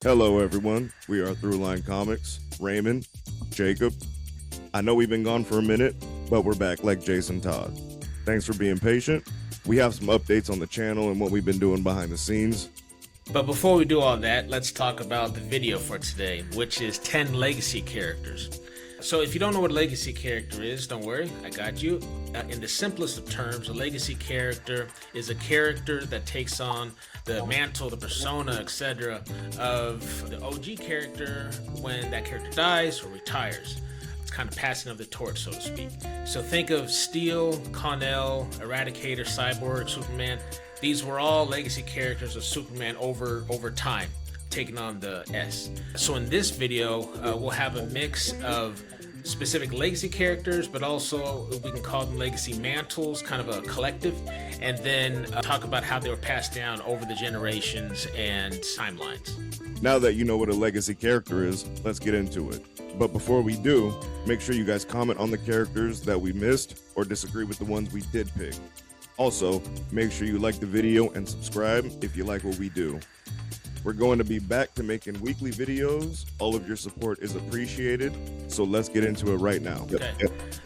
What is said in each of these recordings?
Hello, everyone. We are Throughline Comics. Raymond, Jacob. I know we've been gone for a minute, but we're back like Jason Todd. Thanks for being patient. We have some updates on the channel and what we've been doing behind the scenes. But before we do all that, let's talk about the video for today, which is 10 legacy characters. So if you don't know what a legacy character is, don't worry, I got you. In the simplest of terms, a legacy character is a character that takes on the mantle, the persona, etc. of the OG character when that character dies or retires. It's kind of passing of the torch, so to speak. So think of Steel, Connell, Eradicator, Cyborg, Superman. These were all legacy characters of Superman over time, taking on the S. So in this video, we'll have a mix of specific legacy characters, but also we can call them legacy mantles, kind of a collective, and then talk about how they were passed down over the generations and timelines. Now that you know what a legacy character is, let's get into it. But before we do, make sure you guys comment on the characters that we missed or disagree with the ones we did pick. Also, make sure you like the video and subscribe if you like what we do. We're going to be back to making weekly videos. All of your support is appreciated, so let's get into it right now. Okay.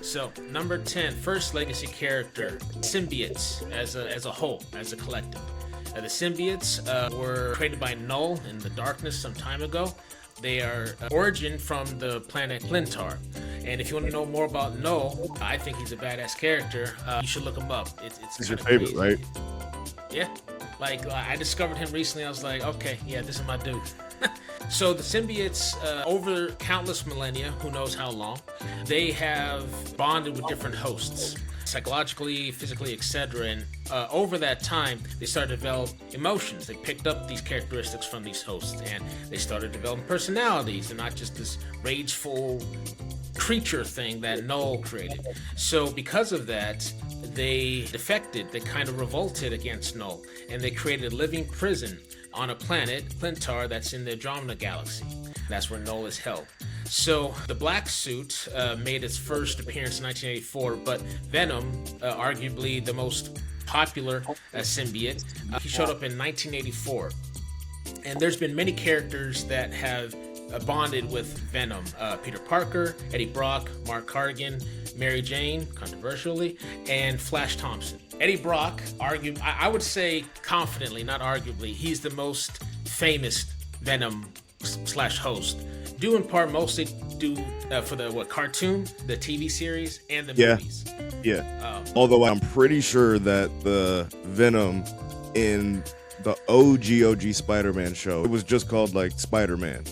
So number 10, first legacy character, symbiotes as a whole, as a collective. The symbiotes were created by Null in the darkness some time ago. They are origin from the planet Clintar. And if you want to know more about Null, I think he's a badass character. You should look him up. It's your favorite, right? Yeah. Like, I discovered him recently. I was like, okay, yeah, this is my dude. So the symbiotes, over countless millennia, who knows how long, they have bonded with different hosts, psychologically, physically, etc. And over that time, they started to develop emotions. They picked up these characteristics from these hosts, and they started developing personalities, and not just this rageful creature thing that Null created. So because of that, they defected, they kind of revolted against Null, and they created a living prison on a planet, Clintar, that's in the Andromeda Galaxy. That's where Null is held. So the black suit made its first appearance in 1984, but Venom, arguably the most popular symbiote, he showed up in 1984. And there's been many characters that have bonded with Venom. Peter Parker, Eddie Brock, Mark Cardigan, Mary Jane, controversially, and Flash Thompson. Eddie Brock, I would say confidently, not arguably, he's the most famous Venom / host. Due in part mostly due for the cartoon, the TV series, and the movies. Yeah. Although I'm pretty sure that the Venom in the OG Spider-Man show, it was just called like Spider-Man.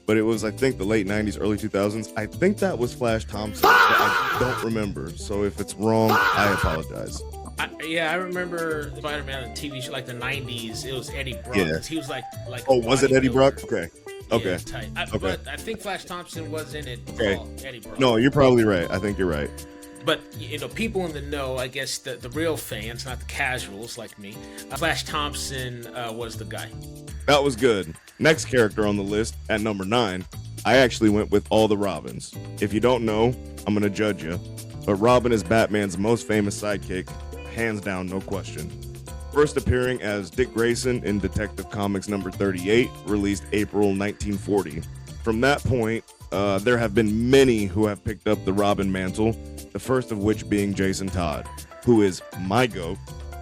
But it was, I think, the late 90s, early 2000s. I think that was Flash Thompson, but I don't remember. So if it's wrong, I apologize. I remember Spider-Man on TV show, like the 90s. It was Eddie Brock. Yeah. He was like oh, was it Eddie Brock? Okay. Okay. Yeah, tight. Okay. But I think Flash Thompson was in it. Okay. Eddie Brock. No, you're probably right. I think you're right. But, you know, people in the know, I guess the real fans, not the casuals like me, Flash Thompson was the guy. That was good. Next character on the list at number 9, I actually went with all the Robins. If you don't know, I'm going to judge you. But Robin is Batman's most famous sidekick, hands down, no question. First appearing as Dick Grayson in Detective Comics number 38, released April 1940. From that point, there have been many who have picked up the Robin mantle, the first of which being Jason Todd, who is my GOAT.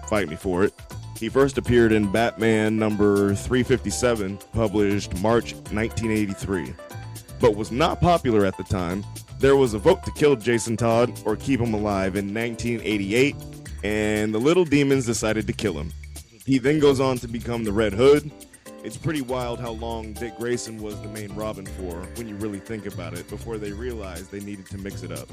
Fight me for it. He first appeared in Batman number 357, published March 1983, but was not popular at the time. There was a vote to kill Jason Todd or keep him alive in 1988, and the little demons decided to kill him. He then goes on to become the Red Hood. It's pretty wild how long Dick Grayson was the main Robin for, when you really think about it, before they realized they needed to mix it up.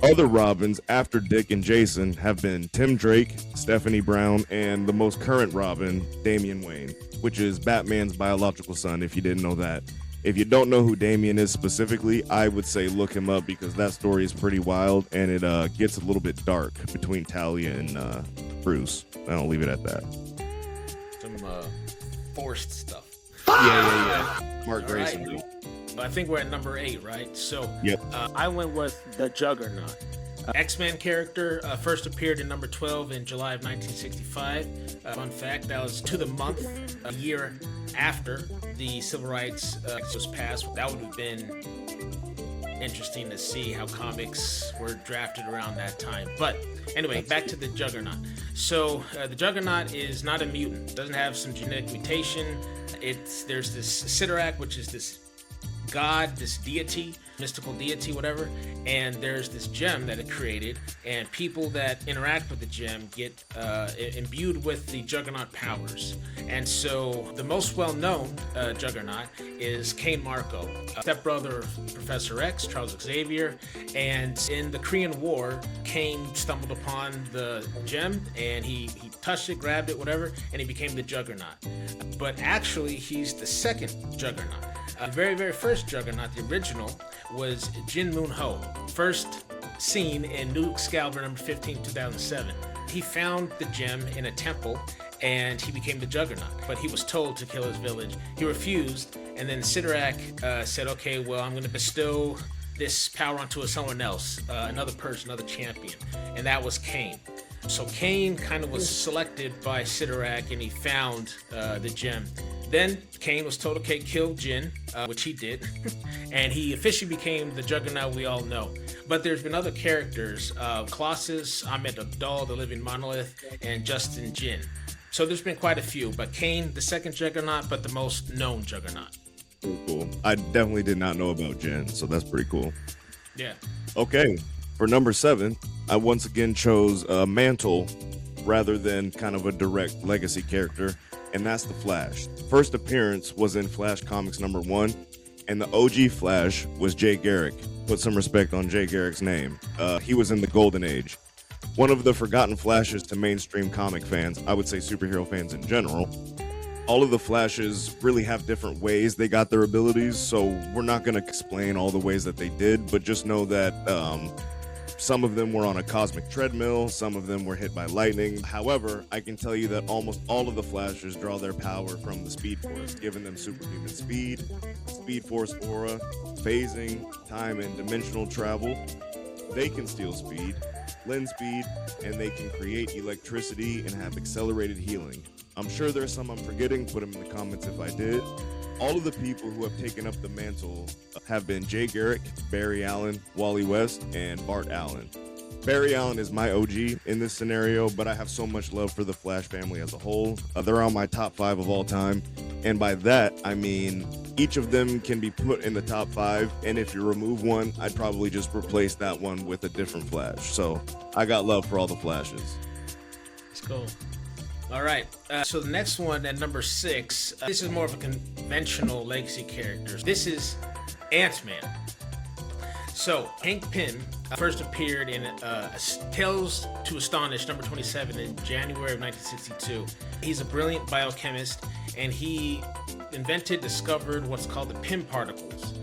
Other Robins after Dick and Jason have been Tim Drake, Stephanie Brown, and the most current Robin, Damian Wayne, which is Batman's biological son, if you didn't know that. If you don't know who Damian is specifically, I would say look him up, because that story is pretty wild, and it gets a little bit dark between Talia and Bruce. I'll leave it at that. Some forced stuff. Yeah. Mark Grayson. Right. I think we're at number 8, right? So yep. I went with the Juggernaut. X-Men character first appeared in number 12 in July of 1965. Fun fact, that was to the month, a year after the Civil Rights was passed. That would have been interesting to see how comics were drafted around that time. But anyway, back to the Juggernaut. So the Juggernaut is not a mutant, doesn't have some genetic mutation. There's this Sidorak, which is this god, this deity, mystical deity, whatever, and there's this gem that it created, and people that interact with the gem get imbued with the Juggernaut powers. And so the most well-known Juggernaut is Cain Marko, stepbrother of Professor X, Charles Xavier, and in the Korean War, Cain stumbled upon the gem, and he touched it, grabbed it, whatever, and he became the Juggernaut. But actually, he's the second Juggernaut. The very, very first Juggernaut, the original, was Jin Moon Ho, first seen in New Excalibur number 15, 2007. He found the gem in a temple, and he became the Juggernaut. But he was told to kill his village. He refused, and then Sidorak said, okay, well, I'm going to bestow this power onto someone else, another person, another champion, and that was Cain. So Cain kind of was selected by Sidorak, and he found the gem. Then Cain was told, okay, kill Jin, which he did, and he officially became the Juggernaut we all know. But there's been other characters, Colossus, Ahmed Abdul, the Living Monolith, and Justin Jin. So there's been quite a few, but Cain, the second Juggernaut, but the most known Juggernaut. Cool. I definitely did not know about Jin, so that's pretty cool. Yeah. Okay, for number 7, I once again chose Mantle rather than kind of a direct legacy character, and that's the Flash. First appearance was in Flash Comics number 1, and the OG Flash was Jay Garrick. Put some respect on Jay Garrick's name. He was in the Golden Age. One of the forgotten Flashes to mainstream comic fans, I would say superhero fans in general. All of the Flashes really have different ways they got their abilities, so we're not going to explain all the ways that they did, but just know that some of them were on a cosmic treadmill, some of them were hit by lightning. However, I can tell you that almost all of the Flashes draw their power from the Speed Force, giving them superhuman speed, Speed Force aura, phasing, time and dimensional travel. They can steal speed, lend speed, and they can create electricity and have accelerated healing. I'm sure there's some I'm forgetting, put them in the comments if I did. All of the people who have taken up the mantle have been Jay Garrick, Barry Allen, Wally West, and Bart Allen. Barry Allen is my OG in this scenario, but I have so much love for the Flash family as a whole. They're on my top 5 of all time, and by that, I mean each of them can be put in the top 5, and if you remove one, I'd probably just replace that one with a different Flash. So I got love for all the Flashes. That's cool. All right, so the next one at number 6, this is more of a conventional legacy character. This is Ant-Man. So Hank Pym first appeared in Tales to Astonish number 27 in January of 1962. He's a brilliant biochemist, and he discovered what's called the Pym particles.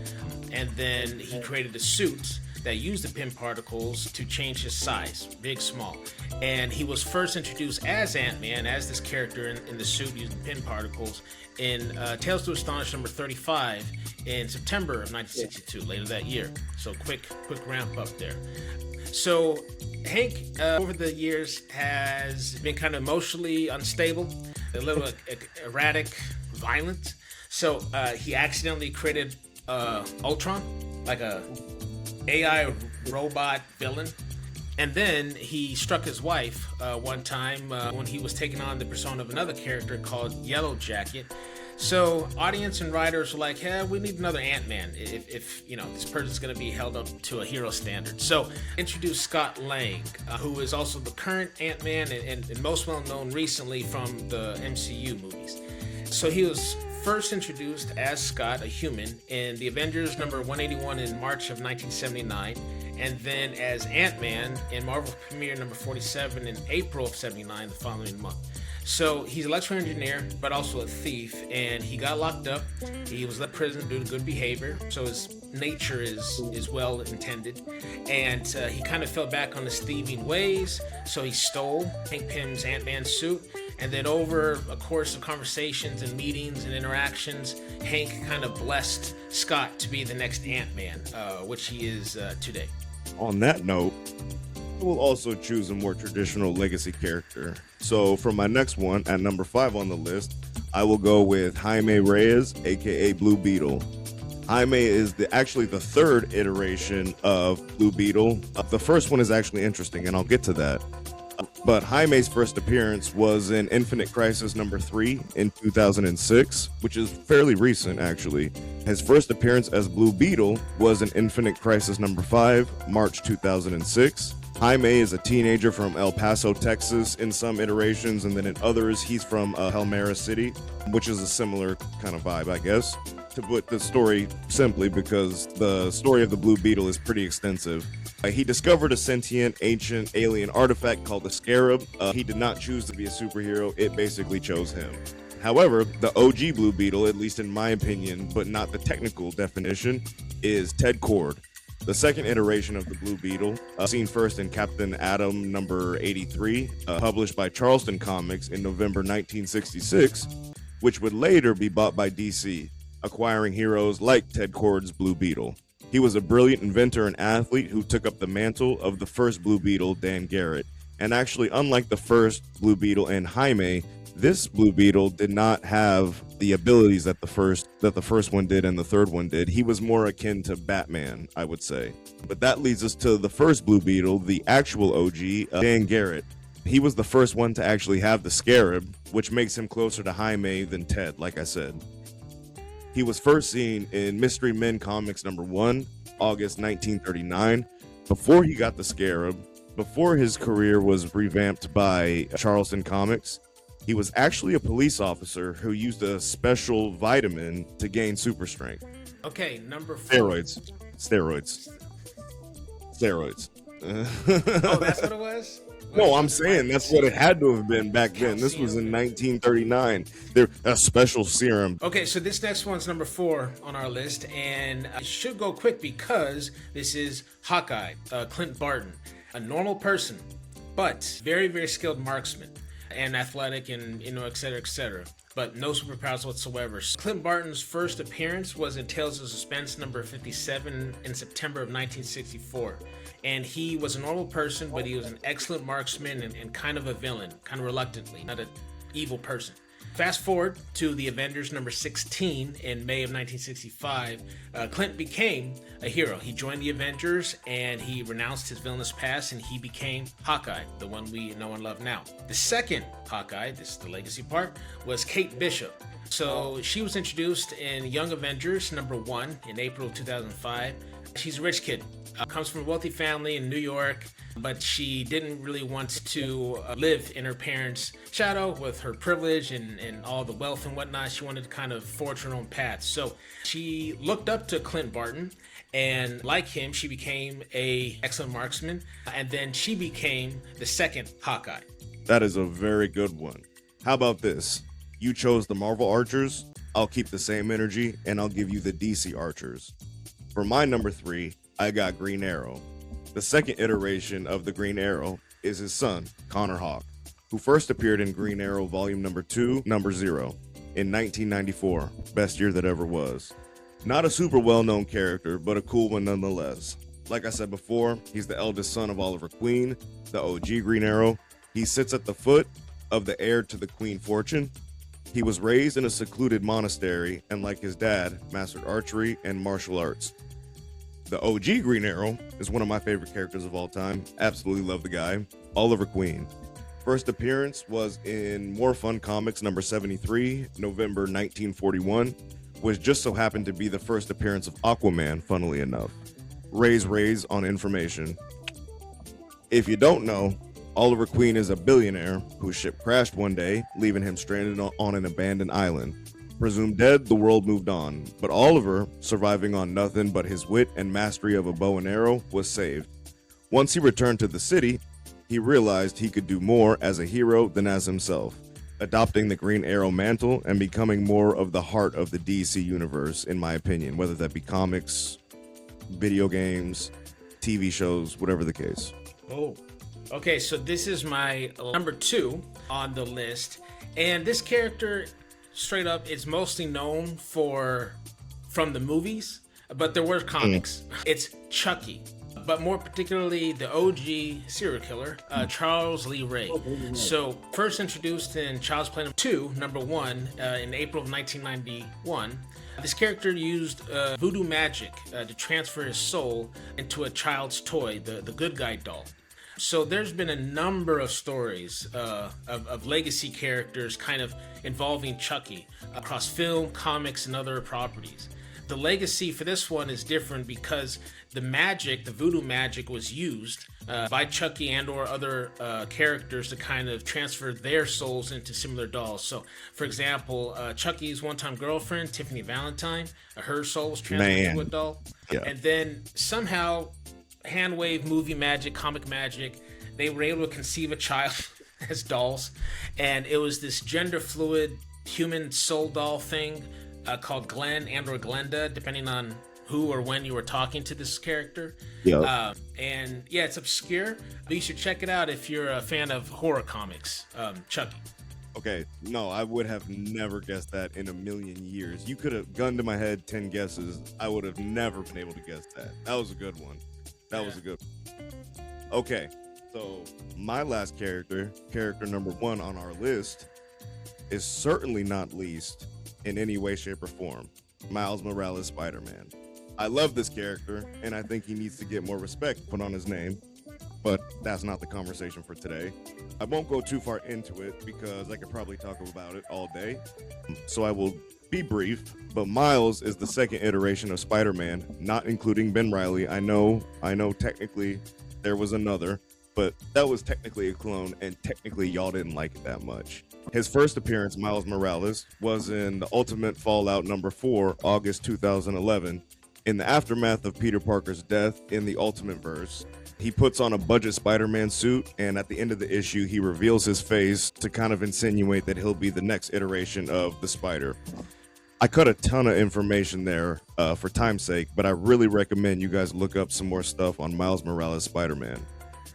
And then he created a suit that used the Pym particles to change his size, big, small. And he was first introduced as Ant-Man, as this character in the suit using Pym particles, in Tales to Astonish number 35 in September of 1962, later that year. So quick ramp up there. So Hank, over the years, has been kind of emotionally unstable, a little erratic, violent. So he accidentally created Ultron, like a AI robot villain. And then he struck his wife one time when he was taking on the persona of another character called Yellow Jacket. So audience and writers were like, hey, we need another Ant-Man if you know, this person's going to be held up to a hero standard. So introduced Scott Lang, who is also the current Ant-Man and most well known recently from the MCU movies. So he was first introduced as Scott, a human, in the Avengers number 181 in March of 1979, and then as Ant-Man in Marvel Premiere number 47 in April of 79, the following month. So he's an electrical engineer, but also a thief, and he got locked up. He was left prison due to good behavior, so his nature is well intended, and he kind of fell back on his thieving ways, so he stole Hank Pym's Ant-Man suit. And then over a course of conversations and meetings and interactions, Hank kind of blessed Scott to be the next Ant-Man, which he is today. On that note, I will also choose a more traditional legacy character. So for my next one, at number 5 on the list, I will go with Jaime Reyes, aka Blue Beetle. Jaime is actually the third iteration of Blue Beetle. The first one is actually interesting, and I'll get to that. But Jaime's first appearance was in Infinite Crisis number 3 in 2006, which is fairly recent, actually. His first appearance as Blue Beetle was in Infinite Crisis number 5, March 2006. Jaime is a teenager from El Paso, Texas in some iterations, and then in others, he's from Helmera City, which is a similar kind of vibe, I guess. To put the story simply, because the story of the Blue Beetle is pretty extensive. He discovered a sentient, ancient, alien artifact called the Scarab. He did not choose to be a superhero, it basically chose him. However, the OG Blue Beetle, at least in my opinion, but not the technical definition, is Ted Kord. The second iteration of the Blue Beetle, seen first in Captain Atom number 83, published by Charleston Comics in November 1966, which would later be bought by DC, acquiring heroes like Ted Kord's Blue Beetle. He was a brilliant inventor and athlete who took up the mantle of the first Blue Beetle, Dan Garrett. And actually, unlike the first Blue Beetle and Jaime, this Blue Beetle did not have the abilities that the first one did and the third one did. He was more akin to Batman, I would say. But that leads us to the first Blue Beetle, the actual OG, Dan Garrett. He was the first one to actually have the Scarab, which makes him closer to Jaime than Ted, like I said. He was first seen in Mystery Men Comics number 1, August 1939, before he got the Scarab, before his career was revamped by Charleston Comics. He was actually a police officer who used a special vitamin to gain super strength. Okay, number 4. Steroids. Oh, that's what it was? No, I'm saying that's what it had to have been back then. This was in 1939. They're a special serum. Okay, so this next one's number 4 on our list, and I should go quick because this is Hawkeye, Clint Barton, a normal person, but very, very skilled marksman and athletic and, et cetera, et cetera, but no superpowers whatsoever. Clint Barton's first appearance was in Tales of Suspense number 57 in September of 1964. And he was a normal person, but he was an excellent marksman and kind of a villain, kind of reluctantly, not an evil person. Fast forward to the Avengers number 16 in May of 1965, Clint became a hero. He joined the Avengers and he renounced his villainous past and he became Hawkeye, the one we know and love now. The second Hawkeye, this is the legacy part, was Kate Bishop. So she was introduced in Young Avengers number 1 in April of 2005. She's a rich kid. Comes from a wealthy family in New York, but she didn't really want to live in her parents' shadow with her privilege and all the wealth and whatnot. She wanted to kind of forge her own path. So she looked up to Clint Barton, and like him, she became an excellent marksman, and then she became the second Hawkeye. That is a very good one. How about this? You chose the Marvel Archers, I'll keep the same energy, and I'll give you the DC Archers. For my number 3, I got Green Arrow. The second iteration of the Green Arrow is his son, Connor Hawke, who first appeared in Green Arrow Volume number 2, number 0, in 1994, best year that ever was. Not a super well-known character, but a cool one nonetheless. Like I said before, he's the eldest son of Oliver Queen, the OG Green Arrow. He sits at the foot of the heir to the Queen Fortune. He was raised in a secluded monastery and, like his dad, mastered archery and martial arts. The OG Green Arrow is one of my favorite characters of all time. Absolutely love the guy. Oliver Queen. First appearance was in More Fun Comics number 73, November 1941, which just so happened to be the first appearance of Aquaman, funnily enough. Raise on information. If you don't know, Oliver Queen is a billionaire whose ship crashed one day, leaving him stranded on an abandoned island. Presumed dead, the world moved on, but Oliver, surviving on nothing but his wit and mastery of a bow and arrow, was saved. Once he returned to the city, he realized he could do more as a hero than as himself, adopting the Green Arrow mantle and becoming more of the heart of the DC universe, in my opinion, whether that be comics, video games, TV shows, whatever the case. Oh, okay, so this is my number 2 on the list, and this character, straight up, is mostly known from the movies, but there were comics. It's Chucky, but more particularly the OG serial killer, Charles Lee Ray. So, first introduced in Child's Play 2, number 1, in April of 1991, this character used voodoo magic to transfer his soul into a child's toy, the Good Guy doll. So there's been a number of stories of legacy characters kind of involving Chucky across film, comics, and other properties. The legacy for this one is different because the magic, the voodoo magic, was used by Chucky and or other characters to kind of transfer their souls into similar dolls. So, for example, Chucky's one-time girlfriend, Tiffany Valentine, her soul was transferred into a doll. Yeah. And then somehow, handwave, movie magic, comic magic, they were able to conceive a child as dolls. And it was this gender fluid human soul doll thing called Glenn and or Glenda, depending on who or when you were talking to this character. Yeah. And yeah, it's obscure, but you should check it out if you're a fan of horror comics. Chucky. Okay, no, I would have never guessed that in a million years. You could have gunned to my head 10 guesses. I would have never been able to guess that. That was a good one. That was a good one. Okay, so my last character number 1 on our list, is certainly not least in any way, shape, or form, Miles Morales Spider-Man. I love this character, and I think he needs to get more respect put on his name, but that's not the conversation for today. I won't go too far into it because I could probably talk about it all day, so I will be brief. But Miles is the second iteration of Spider-Man, not including Ben Reilly. I know technically there was another, but that was technically a clone, and technically y'all didn't like it that much. His first appearance, Miles Morales, was in the Ultimate Fallout number 4, August 2011. In the aftermath of Peter Parker's death in the Ultimate Verse, he puts on a budget Spider-Man suit, and at the end of the issue, he reveals his face to kind of insinuate that he'll be the next iteration of the Spider. I cut a ton of information there for time's sake, but I really recommend you guys look up some more stuff on Miles Morales Spider-Man.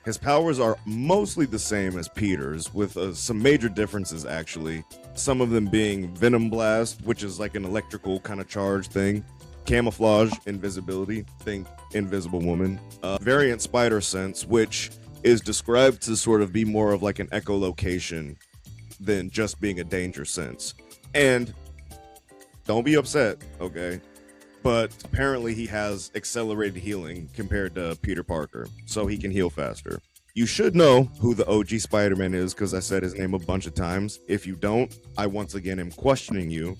His powers are mostly the same as Peter's, with some major differences actually. Some of them being Venom Blast, which is like an electrical kind of charge thing. Camouflage, invisibility, think Invisible Woman. Variant Spider Sense, which is described to sort of be more of like an echolocation than just being a danger sense. And don't be upset, okay? But apparently he has accelerated healing compared to Peter Parker, so he can heal faster. You should know who the OG Spider-Man is because I said his name a bunch of times. If you don't, I once again am questioning you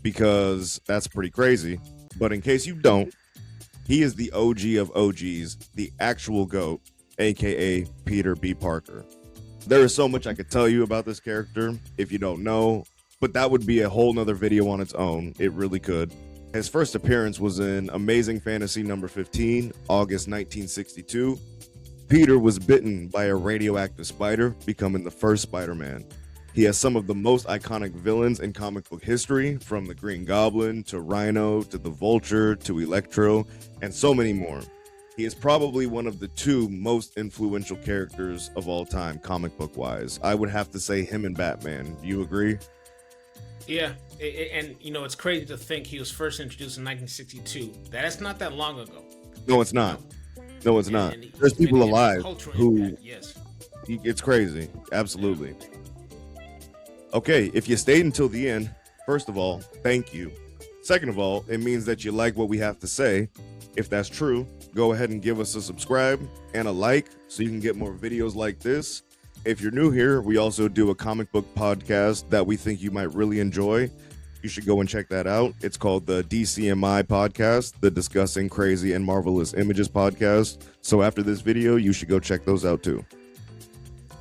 because that's pretty crazy. But in case you don't, he is the OG of OGs, the actual GOAT, aka Peter B. Parker. There is so much I could tell you about this character if you don't know, but that would be a whole nother video on its own. It really could. His first appearance was in Amazing Fantasy number 15, August 1962. Peter was bitten by a radioactive spider, becoming the first Spider-Man. He has some of the most iconic villains in comic book history, from the Green Goblin to Rhino to the Vulture to Electro, and so many more. He is probably one of the 2 most influential characters of all time, comic book wise. I would have to say him and Batman. Do you agree? Yeah, and you know, it's crazy to think he was first introduced in 1962. That's not that long ago. No, it's not. No, it's not. There's people alive who... impact, yes. It's crazy. Absolutely. Okay, if you stayed until the end, first of all, thank you. Second of all, it means that you like what we have to say. If that's true, go ahead and give us a subscribe and a like so you can get more videos like this. If you're new here, we also do a comic book podcast that we think you might really enjoy. You should go and check that out. It's called the DCMI podcast, the Discussing Crazy and Marvelous Images podcast. So after this video, you should go check those out too.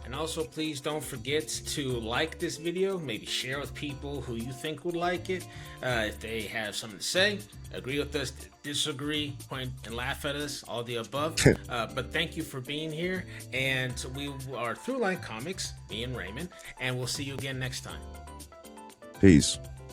And also, please don't forget to like this video, maybe share with people who you think would like it. If they have something to say, agree with us, disagree, point and laugh at us, all the above. But thank you for being here. And we are Throughline Comics, me and Raymond, and we'll see you again next time. Peace.